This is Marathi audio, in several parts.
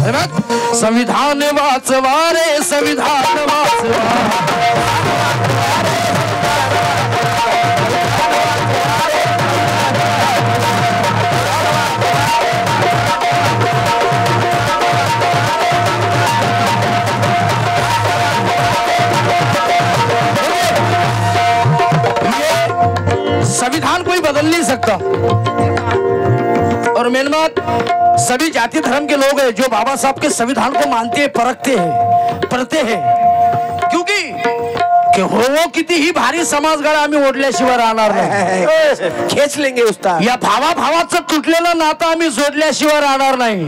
संविधान वाचवा रे संविधान वाचवा संविधान कोई बदल नहीं सकता। और मेन बात, सभी जाति धर्म के लोग हैं जो बाबा साहब के संविधान को मानते हैं, परखते हैं, पढ़ते हैं, क्योंकि कि हो किती ही भारी समाजगाडा आम्ही ओढल्याशिवाय राहणार नाही, खेच लेंगे उस्ताद। या भावाभावाचं तुटलेलं नातं आम्ही जोडल्याशिवाय राहणार नाही।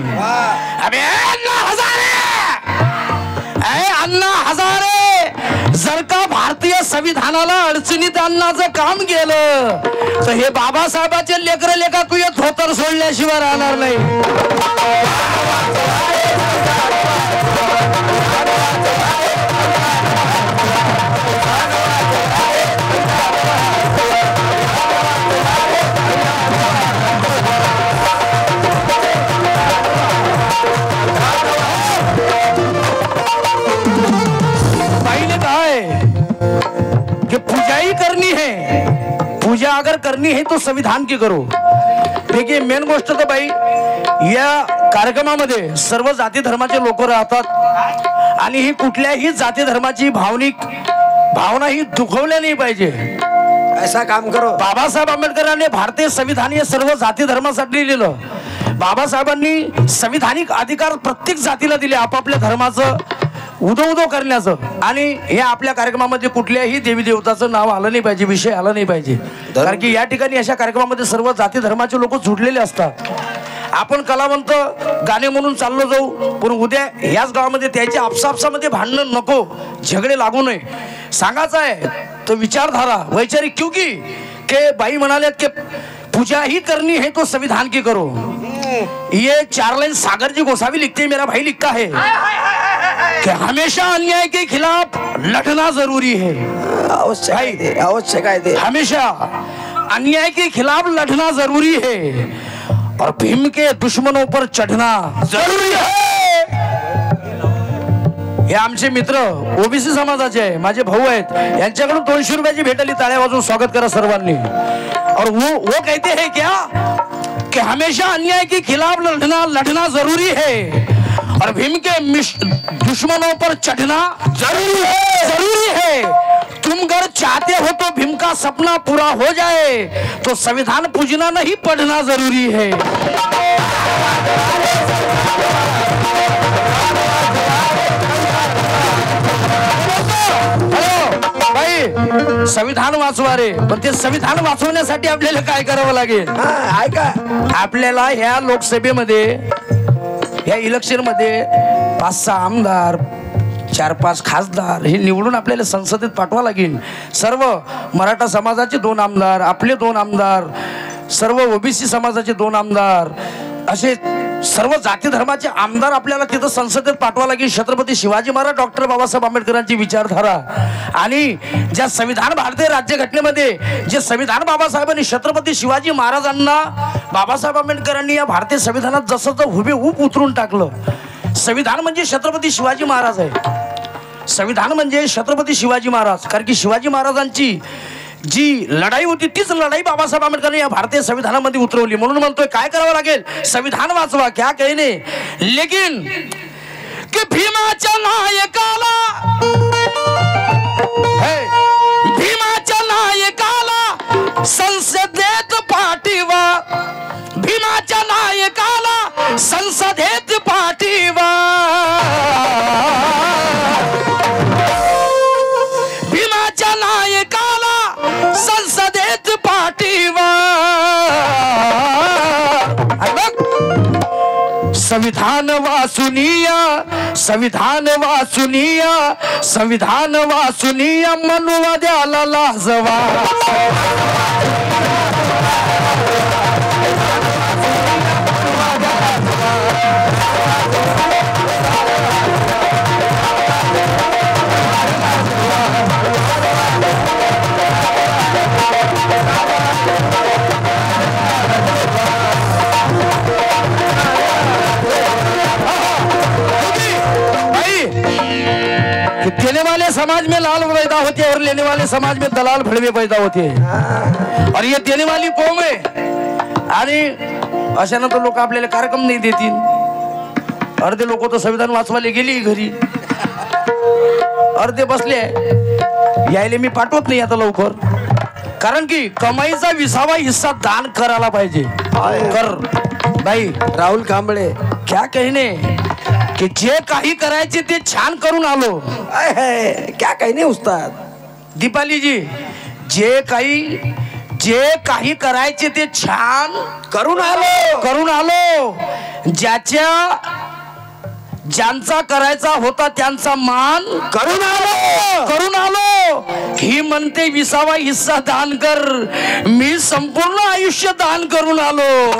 अबे अण्णा हजारे जर का भारतीय संविधानाला अडचणीत आणण्याचं काम केलं तर हे बाबासाहेबांचे लेकर लेखा तू हे धोतर सोडल्याशिवाय राहणार नाही। कि पूजा ही करनी है, पूजा अगर करनी है तो संविधान की करो। देखिए मेन गोष्ट तो भाई या कार्यक्रमामध्ये सर्व जाती धर्माचे लोक राहतात आणि ही कुठल्याही जाती धर्माची भावना ही दुखवल्या नाही पाहिजे। ऐसा काम करो। बाबासाहेब आंबेडकरांनी भारतीय संविधान हे सर्व जाती धर्मासाठी लिहिलं। बाबासाहेबांनी संविधानिक अधिकार प्रत्येक जातीला दिले आपापल्या धर्माचं उदो करण्याचं, आणि हे आपल्या कार्यक्रमामध्ये कुठल्याही देवी देवताचं नाव आलं नाही पाहिजे, विषय आला नाही पाहिजे, कारण की या ठिकाणी अशा कार्यक्रमामध्ये सर्व जाती धर्माचे लोक जुडलेले असतात। आपण कलावंत गाणे म्हणून चाललो जाऊ, पण उद्या याच गावामध्ये त्याच्या आपसापसामध्ये भांडण नको, झगडे लागू नये सांगायचं आहे। तो विचारधारा वैचारिक, क्योंकि के बाई म्हणाले की पूजा ही करनी है तो संविधान की करो। ये 4 लाइन सागर जी गोसावी लिखते हैं, मेरा भाई लिखता है कि हमेशा अन्याय के खिलाफ लड़ना जरूरी है। आवश्यक है, हमेशा अन्याय के खिलाफ लड़ना जरूरी है और भीम के दुश्मनों पर चढ़ना जरूरी है। हे आमचे मित्र ओबीसी समाजाचे आहे, माझे भाऊ आहेत, यांच्याकडून 200 रुपयाची भेट आली, टाळ्या वाजवून स्वागत करा सर्वांनी। और वो कहते हैं क्या कि हमेशा अन्याय के खिलाफ लड़ना जरूरी है और भीम के दुश्मनों पर चढ़ना जरूरी है। तुम अगर चाहते हो तो भीम का सपना पूरा हो जाए तो संविधान पूजना नहीं पढ़ना जरूरी है। भाई संविधान वाचवा रे, पण ते संविधान वाचवण्यासाठी आपल्याला काय करावं लागेल? ऐका, आपल्याला ह्या लोकसभेमध्ये या इलेक्शन मध्ये 5-6 आमदार, 4-5 खासदार हे निवडून आपल्याला संसदेत पाठवा लागेल। सर्व मराठा समाजाचे 2 आमदार, आपले 2 आमदार, सर्व ओबीसी समाजाचे 2 आमदार, असे सर्व जाती धर्माचे आमदार आपल्याला तिथं संसदेत पाठवा लागेल। छत्रपती शिवाजी महाराज, डॉक्टर बाबासाहेब आंबेडकरांची विचारधारा आणि ज्या संविधान भारतीय राज्यघटनेमध्ये जे संविधान बाबासाहेबांनी छत्रपती शिवाजी महाराजांना बाबासाहेब आंबेडकरांनी या भारतीय संविधानात जसं हुबेहूब उतरून टाकलं। संविधान म्हणजे छत्रपती शिवाजी महाराज आहे, संविधान म्हणजे छत्रपती शिवाजी महाराज, कारण की शिवाजी महाराजांची जी लढाई होती तीच लढाई बाबासाहेब आंबेडकरांनी या भारतीय संविधानामध्ये उतरवली। म्हणून म्हणतोय काय करावं लागेल? संविधान वाचवा, क्या कहने, लेकिन कि भीमाच्या नायकाला, भीमाच्या नायकाला संसदेत पाठवा, भीमाच्या नायकाला संसदेत पाठवा, भीमाच्या नायकाला संसदेत पाठवा। संविधान वाचुनिया, संविधान वाचुनिया, संविधान वाचुनिया, मनुवाद्याला लाजवा। वाले समाज में लाल पैदा होते और लेने वाले समाज में दलाल भड़वे पैदा होते और ये देने वाली कौम है। आणि अशानं तर लोक आपल्याला कार्यक्रम नाही देतील। अर्धे लोक तर संविधान वाचवायला गेली घरी, अर्धे बसले यायले मी पाठवत नाही आता लवकर, कारण की कमाईचा 20वा हिस्सा दान करायला पाहिजे। कर भाई राहुल कांबळे क्या कहने की जे काही करायचे ते छान करून आलो। क्या कहने उस्ताद। दीपाली जी जे काही करायचे ते छान करून आलो। ज्यांचा करायचा होता त्यांचा मान करून आलो। ही म्हणते 20वा हिस्सा दान कर, मी संपूर्ण आयुष्य दान करून आलो।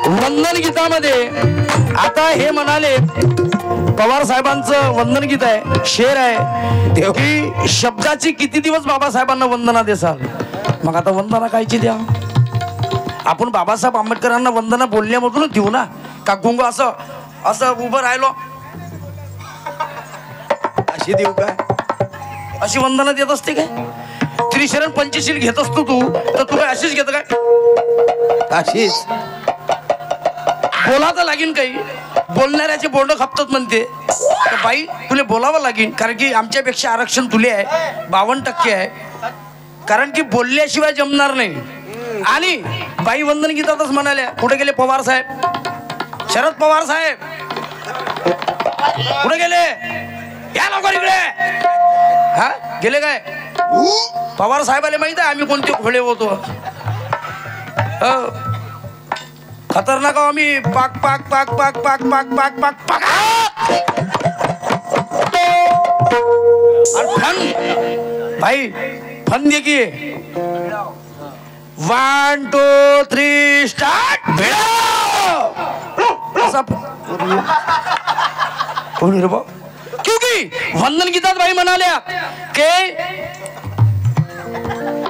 वंदन गीतामध्ये आता हे म्हणाले, पवार साहेबांचं वंदन गीत आहे, शेर आहे की शब्दाची किती दिवस बाबासाहेबांना वंदना देसाल। मग आता वंदना कायची द्या आपण? बाबासाहेब आंबेडकरांना वंदना बोलण्यामधूनच देऊ ना, का गुंग असं उभं राहिलो अशी देऊ का? अशी वंदना देत असते काय? त्रिशरण पंचशील घेत असतो तू, तर तू काय अशीच घेत काय? अशीच बोला तर लागेल, काही बोलणाऱ्याचे बोर्ड खपतात म्हणते, तर बाई तुला बोलावं लागेल, कारण की आमच्यापेक्षा आरक्षण तुले आहे, 52% आहे, कारण की बोलल्याशिवाय जमणार नाही। आणि बाई वंदन गीतातच म्हणाल्या, कुठे गेले पवार साहेब, शरद पवार साहेब कुठे गेले, या लवकर इकडे। हा गेले काय? पवार साहेबाला माहित आहे आम्ही कोणते घोडे होतो, खतरनाक आम्ही पाक पाक पाक पाक पाक पाक पाक पाक पाक। और फन भाई फन देखिए, 1 2 3 स्टार्ट। क्योंकि वंदन गीतात बाई म्हणाल्या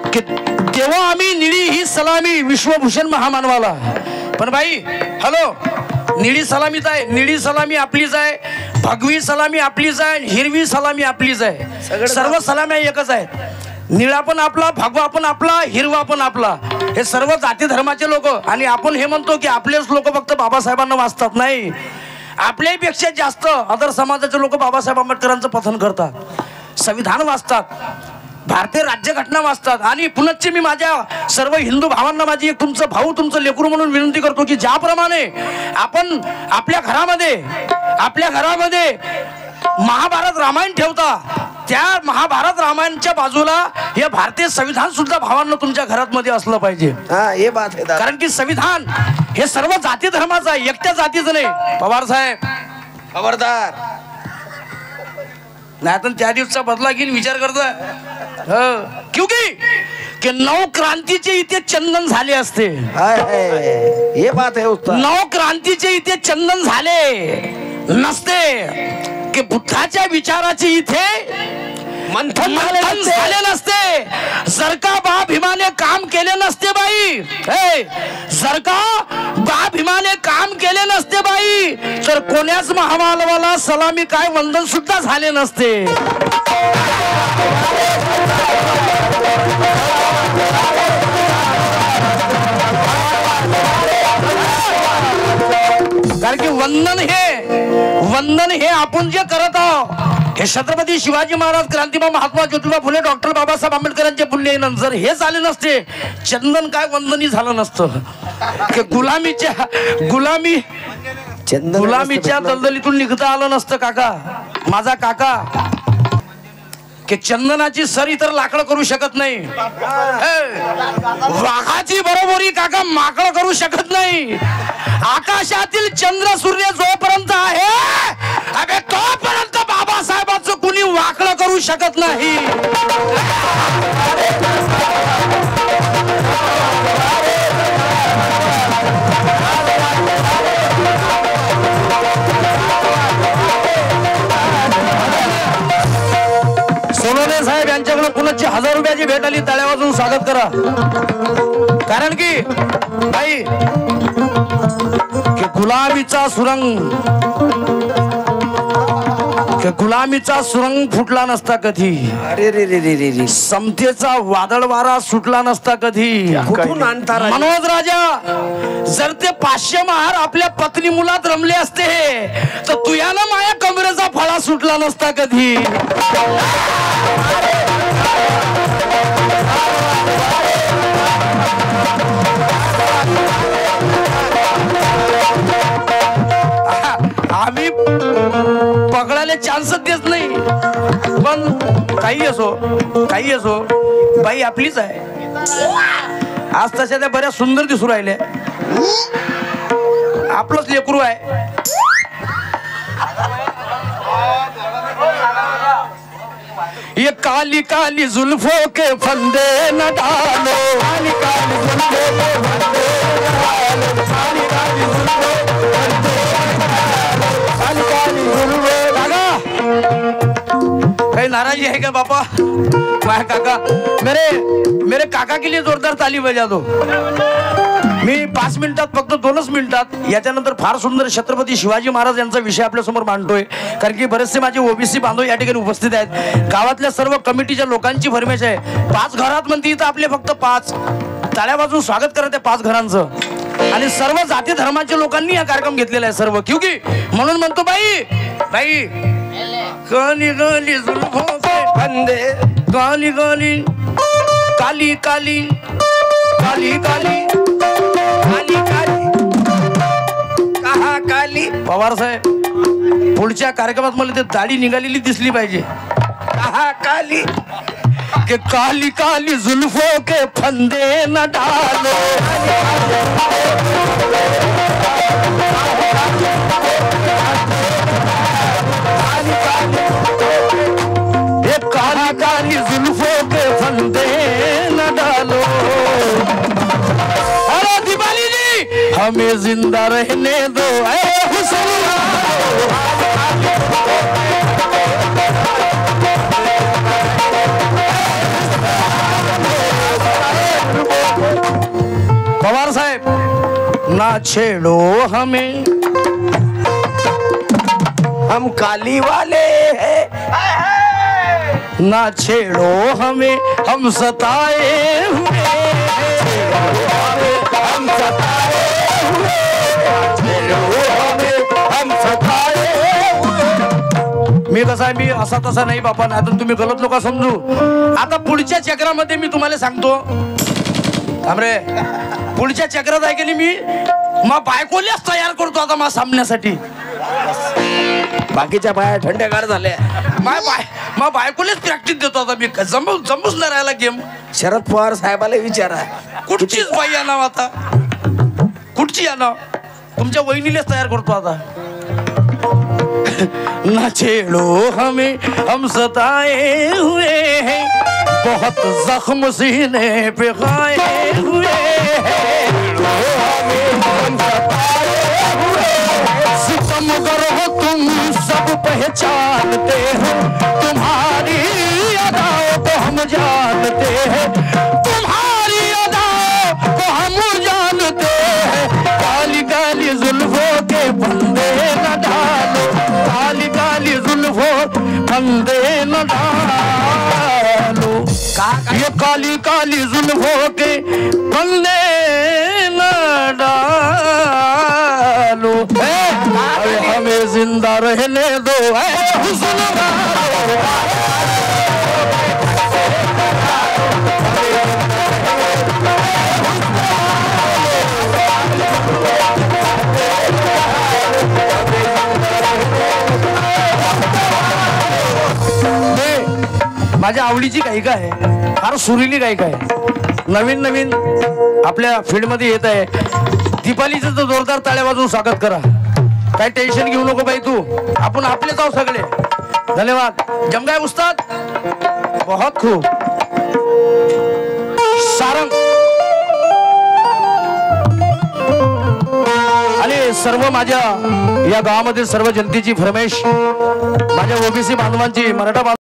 की तेव्हा आम्ही निळी ही सलामी विश्वभूषण महामानवाला। पण बाई हॅलो, निळी सलामीच आहे, निळी सलामी आपलीच आहे, भगवी सलामी आपलीच आहे, हिरवी सलामी आपलीच आहे, सर्व सलाम्या एकच आहेत। निळा पण आपला, भगवा पण आपला, हिरवा पण आपला, हे सर्व जाती धर्माचे लोक। आणि आपण हे म्हणतो की आपलेच लोक फक्त बाबासाहेबांना वाचतात, नाही, आपल्यापेक्षा जास्त अदर समाजाचे लोक बाबासाहेब आंबेडकरांचं पठण करतात, संविधान वाचतात, भारतीय राज्यघटना वाचतात। आणि पुनश्च मी माझ्या सर्व हिंदू भावांना माझी एक तुमचं भाऊ, तुमचं लेकरू म्हणून विनंती करतो की ज्याप्रमाणे आपण आपल्या घरामध्ये महाभारत रामायण ठेवता, त्या महाभारत रामायणच्या बाजूला हे भारतीय संविधान सुद्धा भावांना तुमच्या घरात मध्ये असलं पाहिजे। हे बात आहे, कारण की संविधान हे सर्व जाती धर्माचं आहे, एकट्या जातीचं नाही। पवार साहेब खबरदार, नाही तर त्या दिवसाचा बदला घेऊन विचार करता। क्योंकि 9 क्रांतीचे इथे चंदन झाले असते, हे बात आहे उस्ताद। 9 क्रांतीचे इथे चंदन झाले नसते की बुद्धाच्या विचाराचे इथे मंथन झाले नसते, जर का बा भीमाने काम केले नसते बाई, जर का बा भीमाने काम केले नसते बाई, तर कोण्याच महामानवाला सलामी काय वंदन सुद्धा झाले नसते। कारण की वंदन हे आपण जे करत आहोत, हे छत्रपती शिवाजी महाराज, क्रांतिबा महात्मा ज्योतिबा फुले, डॉक्टर बाबासाहेब आंबेडकरांचे पुण्य जर हे झाले नसते, चंदन काय वंदनी झालं नसतं, की गुलामीच्या दलदलीतून निघता आलं नसतं। काका, माझा काका, की चंदनाची सर इतर लाकड करू शकत नाही, वाघाची बरोबरी काका माकड करू शकत नाही, आकाशातील चंद्र सूर्य जोपर्यंत आहे अबे तोपर्यंत बाबासाहेबांचं कुणी वाकड करू शकत नाही। सोनवणे साहेब यांच्याकडे कुणाची 1000 रुपयाची भेट आली, टाळ्या वाजवून स्वागत करा. कारण की भाई गुलामीचा सुरंग फुटला नसता कधी. अरे रे रे रे रे रे. समतेचा वादळ वारा सुटला नसता कधी. कुठून आणता राजा? मनोज राजा, जर ते 500 महार आपल्या पत्नी मुलात रमले असते तर तुयानं माया कमरेचा फळा सुटला नसता कधी. आम्ही पकडायला चान्सच देत नाही. पण काही असो बाई आपलीच आहे. आज तशा त्या बऱ्याच सुंदर दिसू राहिल्या. आपलंच लेकरू आहे. ये काली काली जुल्फों के फंदे न डालो, काली काली जुल्फों के फंदे न डालो, काली काली जुल्फों के फंदे न डालो, काली काली जुल्फों. काका काही नाराजी है क्या बापा? मैं काका मेरे काका के लिए जोरदार ताली बजा दो. मी 5 मिनिटात, फक्त 2च मिनिटात याच्यानंतर फार सुंदर छत्रपती शिवाजी महाराज यांचा विषय आपल्या समोर मांडतोय. कारण की बरेचसे माझे ओबीसी बांधव या ठिकाणी उपस्थित आहेत. गावातल्या सर्व कमिटीच्या लोकांची फरमाईश आहे. 5 घरात म्हणते इथं आपले फक्त 5 टाळ्या वाजवून स्वागत करा त्या 5 घरांचं. आणि सर्व जाती धर्माच्या लोकांनी हा कार्यक्रम घेतलेला आहे सर्व. क्योंकि म्हणून म्हणतो बाई काली काली जुल्फों के फंदे, काली काली काली काली काली काली काली काली कहा काली. पवार साहेब, पुढच्या कार्यक्रमात मला ते दाढी निघालेली दिसली पाहिजे. कहा काली के काली काली जुल्फों के फंदे न डालो, ये काली काली जुल्फों के फंदे न डालो. अरे दीपाली जी, हमें जिंदा रहने दो ऐ हुस्न. पवार साहेब, ना छेड़ो हमें, हम काली वाले हैं. ना छेड़ो हमें, हम सताए हुए, हम सताए हुए, हम सताए हुए. मी कसा आहे, मी असा तसा नाही बापा, आता तुम्ही गलत लोक समजू. आता पुढच्या चक्रामध्ये मी तुम्हाला सांगतो रे, पुढच्या चक्रात आहे की नाही, मी मग बायकोल्याच तयार करतो आता मा सामन्यासाठी. बाकीच्या बाया थंडगार झाल्या. मग बायकोलेच प्रॅक्टिस देतो आता मी. जमूच नाही राहिला गेम. शरद पवार साहेबाला विचारा, कुठचीच बाई आणाव आता, कुठची आणाव, तुमच्या वहिनीलेच तयार करतो आता. ना छेड़ो हमें, हम सताए हुए हैं, बहुत जख्म सीने पे खाए हुए हैं. हम सताए हुए, सितमगर हो तुम सब पहचानते हो, तुम्हारी अदाओं को हम जानते हैं, तुम्हारी अदाओं को हम जानते हैं. काली काली जुल्फों के फंदे न डालो, काली काली जुल्फों फंदे न डालो. ये काली काली जुल्फों के फंदे न डालो. अरे हमें जिंदा रहने दो ऐ हुस्न वालो. माझ्या आवडीची गायिका आहे, फार सुरीली गायिका आहे, नवीन आपल्या फील्ड मध्ये येत आहे. दीपालीचं तर जोरदार टाळ्या वाजवून स्वागत करा. काही टेन्शन घेऊ नको बाई तू, आपण आपलेच आहोत सगळे. धन्यवाद. जमगाय उस्ताद, बहुत खूप. सारंग आणि सर्व माझ्या या गावामधील सर्व जनतेची फरमाईश, माझ्या ओबीसी बांधवांची, मराठा